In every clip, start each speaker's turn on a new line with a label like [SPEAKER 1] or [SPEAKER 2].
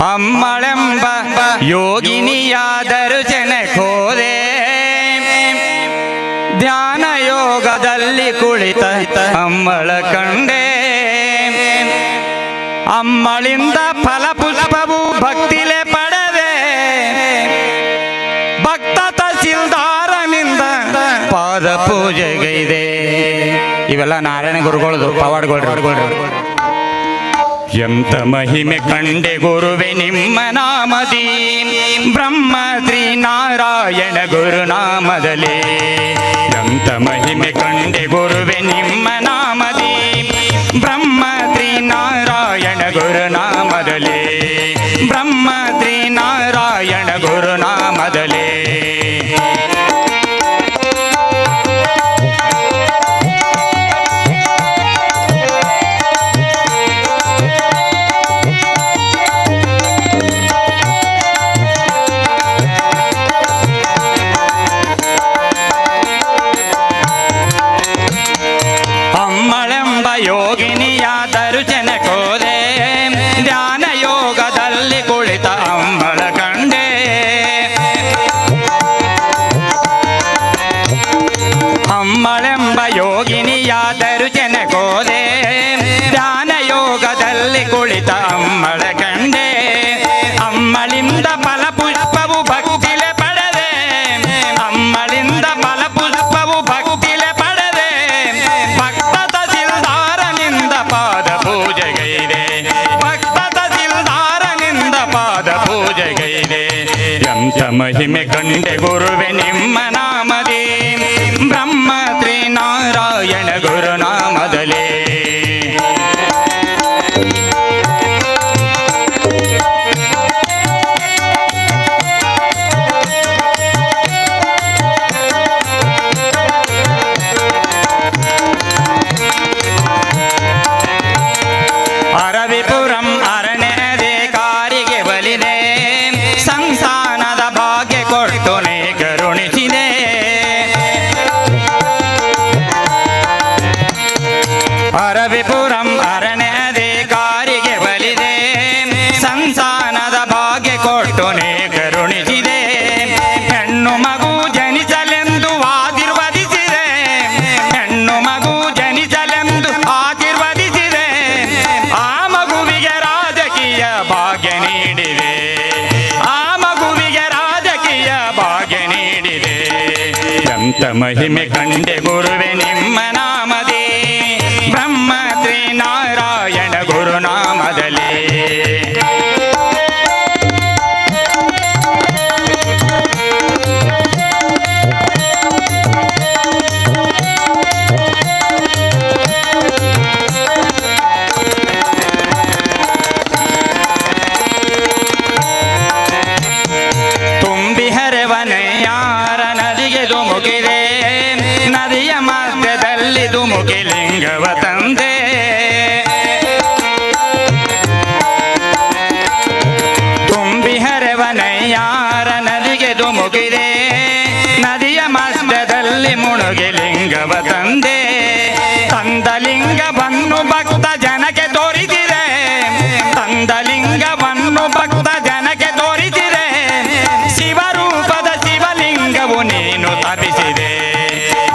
[SPEAKER 1] ಅಮ್ಮಳೆಂಬ ಯೋಗಿನಿಯಾದರು ಜನಕೋದೆ ಧ್ಯಾನ ಯೋಗದಲ್ಲಿ ಕುಳಿತ ಅಮ್ಮಳ ಕಂಡೆ ಅಮ್ಮಳಿಂದ ಫಲಪುಷ್ಪವು ಭಕ್ತಿಲೆ ಪಡೆದೆ ಭಕ್ತ ತಹಸೀಲ್ದಾರನಿಂದ ಪಾದ ಪೂಜೆಗೈದೆ. ಇವೆಲ್ಲ ನಾರಾಯಣ ಗುರುಗಳದು ಪವಾಡಗಳು. ಎಂತ ಮಹಿಮೆ ಕಂಡೆ ಗುರುವೆ ನಿಮ್ಮ ನಾಮದಿ ಬ್ರಹ್ಮ ಶ್ರೀ ನಾರಾಯಣ ಗುರುನಾಮದಲ್ಲಿ. ಎಂತ ಮಹಿಮೆ ಕಂಡೆ ಗುರುವೆ ನಿಮ್ಮ ನಾಮದಿ ಬ್ರಹ್ಮ ಶ್ರೀ ನಾರಾಯಣ ಗುರುನಾಮದಲ್ಲಿ. ಬ್ರಹ್ಮ ಶ್ರೀ ನಾರಾಯಣ ಗುರುನಾಮದಲ್ಲಿ. ಯೋಗಿನಿಯಾದರು ಜನಕೋದೆ ಧ್ಯಾನ ಯೋಗದಲ್ಲಿ ಕುಳಿತ ಅಮ್ಮಳ ಕಂಡೆ ಅಮ್ಮಳೆಂಬ ಯೋಗಿನಿಯಾದರು ಜನಕೋದೆ ಧ್ಯಾನ ಯೋಗದಲ್ಲಿ ಕುಳಿತ ಅಮ್ಮಳ ಕಂಡೆ ಅಮ್ಮಳಿಂದ ಫಲಪುಷ್ಪವು ಭಕ್ತಿಲೆ ಪಡೆದೆ ಅಮ್ಮಳಿಂದ ಫಲಪುಷ್ಪವು ಭಕ್ತಿಲೆ ಪಡೆದೆ ಭಕ್ತ ಪಾದ ಪೂಜೆಗೈದೆ ಭಕ್ತ ತಹಸೀಲ್ದಾರನಿಂದ ಪಾದ ಪೂಜೆಗೈದೆ. ಎಂತ ಮಹಿಮೆ ಕಂಡೆ ಗುರುವೆ ನಿಮ್ಮ ನಾಮದಿ ಬ್ರಹ್ಮ ಶ್ರೀ ನಾರಾಯಣ ಗುರುನಾಮದಲ್ಲಿ. ಅರವಿಪುರಂ ಅರಣ್ಯದೆ ಕಾರಿಗೆ ಬಲಿದೆ ಸಂಸಾನದ ಭಾಗ್ಯ ಕೊಟ್ಟು ನೇ ಕರುಣಿಸಿದೆ. ಅರವಿಪುರಂ ಅರಣ್ಯದೆ ಕಾರಿಗೆ ಬಲಿದೆ ಸಂಸಾನದ ಭಾಗ್ಯ ಕೊಟ್ಟು ನೇ ಕರುಣಿಸಿದೆ. ಹೆಣ್ಣು ಮಗು ಜನಿಸಲೆಂದು ಆಶೀರ್ವದಿಸಿದೆ ಹೆಣ್ಣು ಮಗು ಜನಿಸಲೆಂದು ಆಶೀರ್ವದಿಸಿದೆ. ಆ ಮಗುವಿಗೆ ರಾಜಕೀಯ ಭಾಗ್ಯ ನೀಡಿದೆ ಆ ಮಗುವಿಗೆ ರಾಜಕೀಯ ಭಾಗ್ಯ ನೀಡಿದೆ. ಎಂತ ಮಹಿಮೆ ಕಂಡೆ ಗುರುವೆ ನಿಮ್ಮ ನಾಮದಿ ಬ್ರಹ್ಮ ಶ್ರೀ ನಾರಾಯಣ ಗುರುನಾಮದಲ್ಲಿ. ತುಂಬಿ ಹರಿವನೆಯಾರ ನದಿಗೆ ಧುಮುಕಿದೆ ನದಿಯ ಮಧ್ಯದಲ್ಲಿ ಧುಮುಕಿ ಲಿಂಗವ ತಂದೆ. ತುಂಬಿ ಹರಿವನೆಯಾರ ನದಿಗೆ ಧುಮುಕಿದೆ ನದಿಯ ಮಧ್ಯದಲ್ಲಿ ಮುಳುಗಿ ಲಿಂಗವ ತಂದೆ. ತಂದ ಲಿಂಗವನ್ನು ಭಕ್ತ ಜನಕ್ಕೆ ತೋರಿಸಿದೆ ತಂದ ಲಿಂಗವನ್ನು ಭಕ್ತ ಜನಕ್ಕೆ ತೋರಿಸಿದೆ. ಶಿವರೂಪದ ಶಿವಲಿಂಗವು ನೀನು ತಪಿಸಿದೆ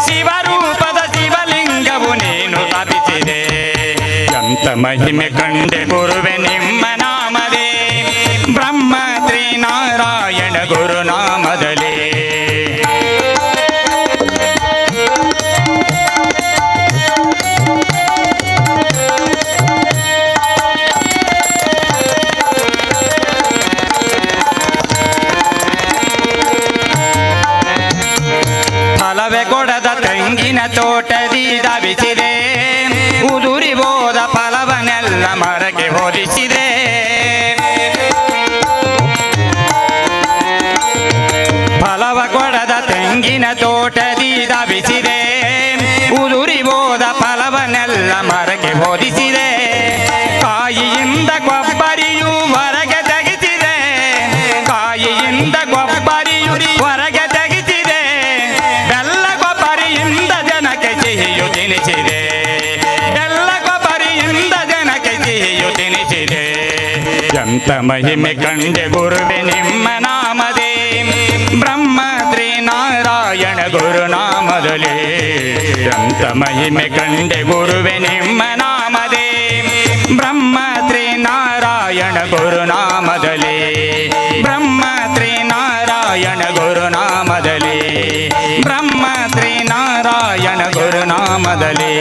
[SPEAKER 1] ಶಿವರೂಪದ ಶಿವಲಿಂಗವು ನೀನು ತಪಿಸಿದೆ. ಎಂತ ಮಹಿಮೆ ಕಂಡೆ ಗುರುವೆ ನಿಮ್ಮ ನಾಮದೇ ಬ್ರಹ್ಮ ಶ್ರೀ ನಾರಾಯಣ ಗುರುನಾಮದಲ್ಲಿ. ಫಲವೇ ಕೊಡದ ತೆಂಗಿನ ತೋಟದಿ ಧಾವಿಸಿದೆ ಉದುರಿ ಹೋದ ಫಲವನ್ನೆಲ್ಲ ಮರಕ್ಕೆ ಹೋಲಿಸಿದೆ. ಫಲವ ಕೊಡದ ತೆಂಗಿನ ತೋಟದಿ ಧಾವಿಸಿದೆ ಉದುರಿ ಹೋದ ಫಲವನ್ನೆಲ್ಲ ಮರಕ್ಕೆ ಹೋಲಿಸಿದೆ. ಕಾಯಿಯಿಂದ ಕೊಬ್ಬರಿಯು ಹೊರಗೆ ತೆಗೆಸಿದೆ ಕಾಯಿಯಿಂದ ಕೊಬ್ಬರಿಯು ಹೊರಗೆ ತೆಗೆಸಿದೆ. ಬೆಲ್ಲ ಕೊಬ್ಬರಿಯಿಂದ ಜನಕ್ಕೆ ಸಿಹಿಯು ತಿನಿಸಿದೆ ಬೆಲ್ಲ ಕೊಬ್ಬರಿಯಿಂದ ಜನಕ್ಕೆ ಸಿಹಿಯು ತಿನಿಸಿದೆ. ಎಂತ ಮಹಿಮೆ ಕಂಡೆ ಗುರುವೆ ನಿಮ್ಮ ನಾಮದೇ ಬ್ರಹ್ಮ ಶ್ರೀನಾರಾಯಣ ಗುರುನಾಮದಲ್ಲಿ ಎಂತ ಮಹಿಮೆ ಕಂಡೆ ಗುರುವೆ ನಿಮ್ಮ ನಾಮದೇ ಬ್ರಹ್ಮ ಶ್ರೀನಾರಾಯಣ ಗುರುನಾಮದಲ್ಲಿ ಬ್ರಹ್ಮ ಶ್ರೀನಾರಾಯಣ ಗುರುನಾಮದಲ್ಲಿ ಬ್ರಹ್ಮ ಶ್ರೀನಾರಾಯಣ ಗುರುನಾಮದಲ್ಲಿ